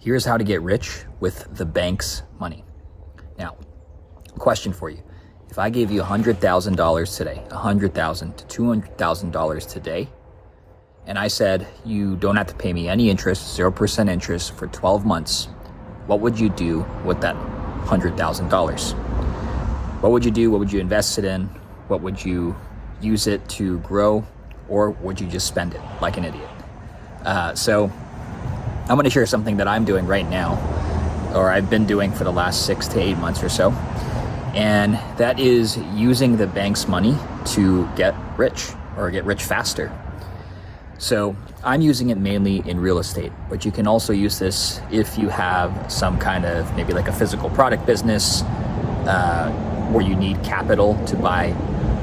Here's how to get rich with the bank's money. Now, question for you. If I gave you $100,000 today, $100,000 to $200,000 today, and I said you don't have to pay me any interest, 0% interest for 12 months, what would you do with that $100,000? What would you do? What would you invest it in? What would you use it to grow? Or would you just spend it like an idiot? So I'm going to share something that I'm doing right now, or I've been doing for the last 6 to 8 months or so. And that is using the bank's money to get rich or get rich faster. So I'm using it mainly in real estate, but you can also use this if you have some kind of maybe like a physical product business where you need capital to buy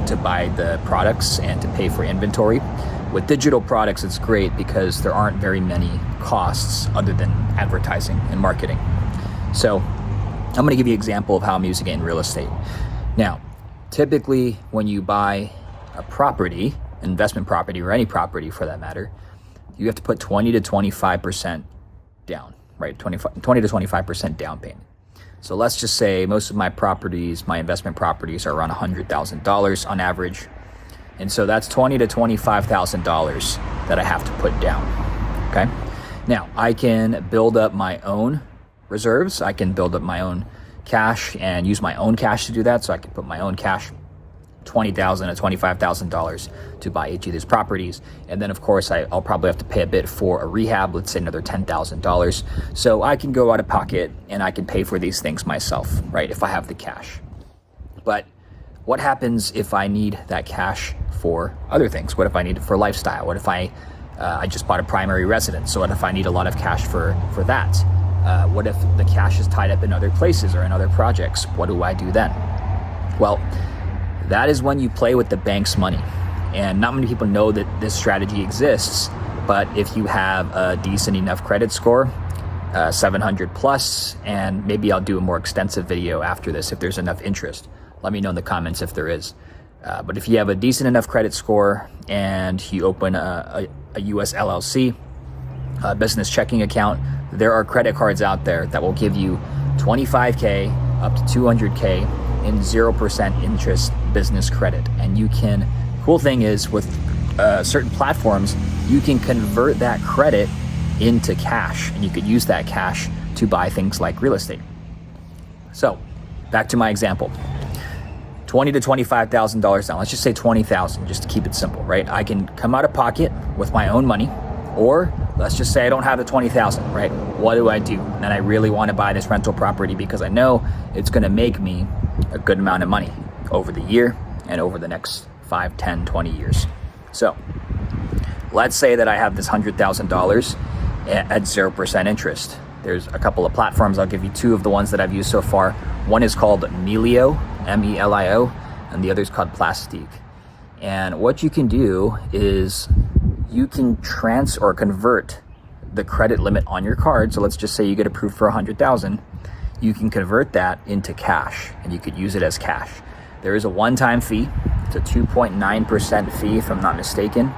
the products and to pay for inventory. With digital products, it's great because there aren't very many costs other than advertising and marketing. So I'm going to give you an example of how I'm using it in real estate. Now, typically when you buy a property, investment property or any property for that matter, you have to put 20 to 25% down, right? 20 to 25% down payment. So let's just say most of my properties, my investment properties, are around $100,000 on average. And so that's $20,000 to $25,000 that I have to put down, okay? Now, I can build up my own reserves. I can build up my own cash and use my own cash to do that. So I can put my own cash, $20,000 to $25,000 to buy each of these properties. And then of course, I'll probably have to pay a bit for a rehab, let's say another $10,000. So I can go out of pocket and I can pay for these things myself, right? If I have the cash. But what happens if I need that cash for other things? What if I need it for lifestyle? What if I just bought a primary residence? So what if I need a lot of cash for that? What if the cash is tied up in other places or in other projects? What do I do then? Well, that is when you play with the bank's money. And not many people know that this strategy exists, but if you have a decent enough credit score, 700 plus, and maybe I'll do a more extensive video after this if there's enough interest. Let me know in the comments if there is. But if you have a decent enough credit score and you open a US LLC, a business checking account, there are credit cards out there that will give you $25K up to $200K in 0% interest business credit. And you can, cool thing is with certain platforms, you can convert that credit into cash, and you could use that cash to buy things like real estate. So back to my example. $20,000 to $25,000 down. Let's just say $20,000 just to keep it simple, right? I can come out of pocket with my own money, or let's just say I don't have the $20,000, right? What do I do? And I really want to buy this rental property because I know it's going to make me a good amount of money over the year and over the next 5, 10, 20 years. So let's say that I have this $100,000 at 0% interest. There's a couple of platforms. I'll give you two of the ones that I've used so far. One is called Melio, M-E-L-I-O, and the other is called Plastique. And what you can do is you can convert the credit limit on your card. So let's just say you get approved for $100,000. You can convert that into cash, and you could use it as cash. There is a one-time fee. It's a 2.9% fee, if I'm not mistaken.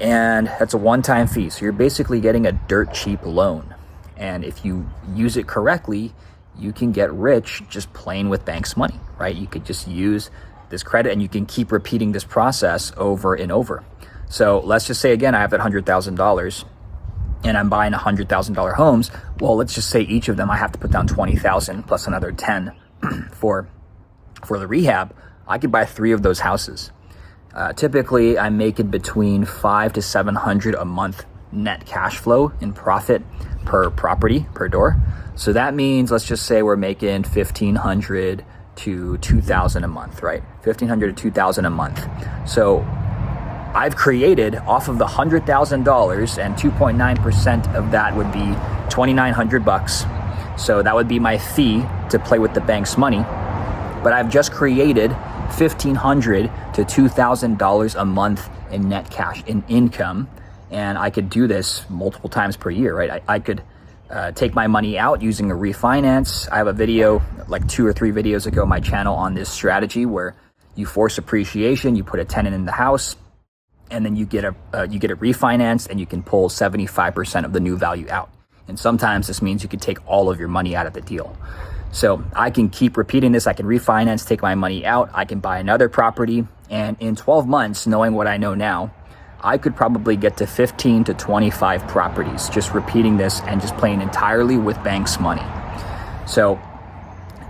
And that's a one-time fee. So you're basically getting a dirt cheap loan. And if you use it correctly, you can get rich just playing with bank's money, right? You could just use this credit and you can keep repeating this process over and over. So let's just say, again, I have that $100,000 and I'm buying $100,000 homes. Well, let's just say each of them I have to put down $20,000 plus another 10 for the rehab. I could buy 3 of those houses. Typically, I'm making between $500 to $700 a month net cash flow in profit per property, per door. So that means, let's just say we're making $1,500 to $2,000 a month, right? $1,500 to $2,000 a month. So I've created off of the $100,000, and 2.9% of that would be $2,900. So that would be my fee to play with the bank's money. But I've just created $1,500 to $2,000 a month in net cash, in income. And I could do this multiple times per year, right? I could take my money out using a refinance. I have a video, like 2 or 3 videos ago, on my channel on this strategy where you force appreciation, you put a tenant in the house, and then you get it refinanced, and you can pull 75% of the new value out. And sometimes this means you could take all of your money out of the deal. So I can keep repeating this. I can refinance, take my money out. I can buy another property. And in 12 months, knowing what I know now, I could probably get to 15 to 25 properties just repeating this and just playing entirely with banks' money. So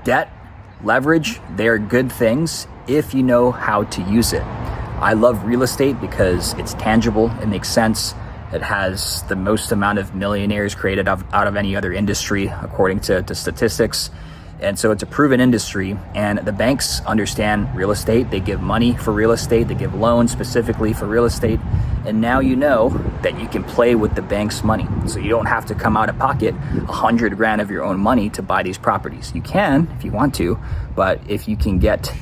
debt, leverage, they're good things if you know how to use it. I love real estate because it's tangible, it makes sense. It has the most amount of millionaires created out of any other industry, according to statistics. And so it's a proven industry, and the banks understand real estate. They give money for real estate. They give loans specifically for real estate. And now you know that you can play with the bank's money. So you don't have to come out of pocket 100 grand of your own money to buy these properties. You can if you want to, but if you can get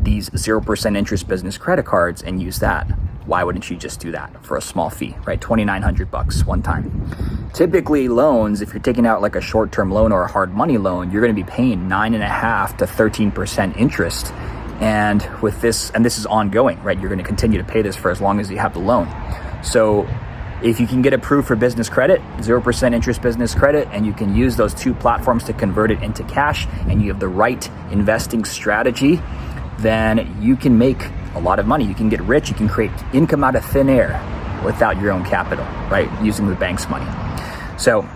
these 0% interest business credit cards and use that, why wouldn't you just do that for a small fee, right? $2,900 one time. Typically loans, if you're taking out like a short-term loan or a hard money loan, you're going to be paying 9.5% to 13% interest. And with this, and this is ongoing, right? You're going to continue to pay this for as long as you have the loan. So if you can get approved for business credit, 0% interest business credit, and you can use those two platforms to convert it into cash, and you have the right investing strategy, then you can make a lot of money. You can get rich. You can create income out of thin air without your own capital, right? Using the bank's money. So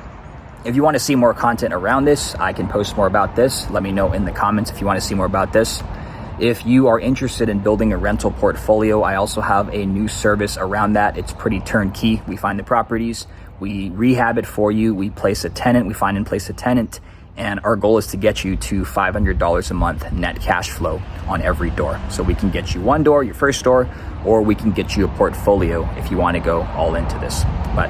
if you want to see more content around this, I can post more about this. Let me know in the comments if you want to see more about this. If you are interested in building a rental portfolio, I also have a new service around that. It's pretty turnkey. We find the properties, we rehab it for you, we place a tenant, we find and place a tenant, and our goal is to get you to $500 a month net cash flow on every door. So we can get you one door, your first door, or we can get you a portfolio if you want to go all into this. But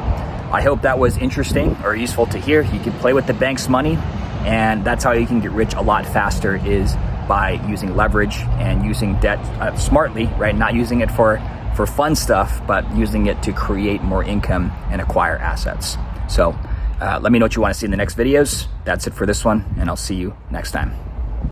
I hope that was interesting or useful to hear. You can play with the bank's money, and that's how you can get rich a lot faster, is by using leverage and using debt smartly, right? Not using it for fun stuff, but using it to create more income and acquire assets. So let me know what you want to see in the next videos. That's it for this one, and I'll see you next time.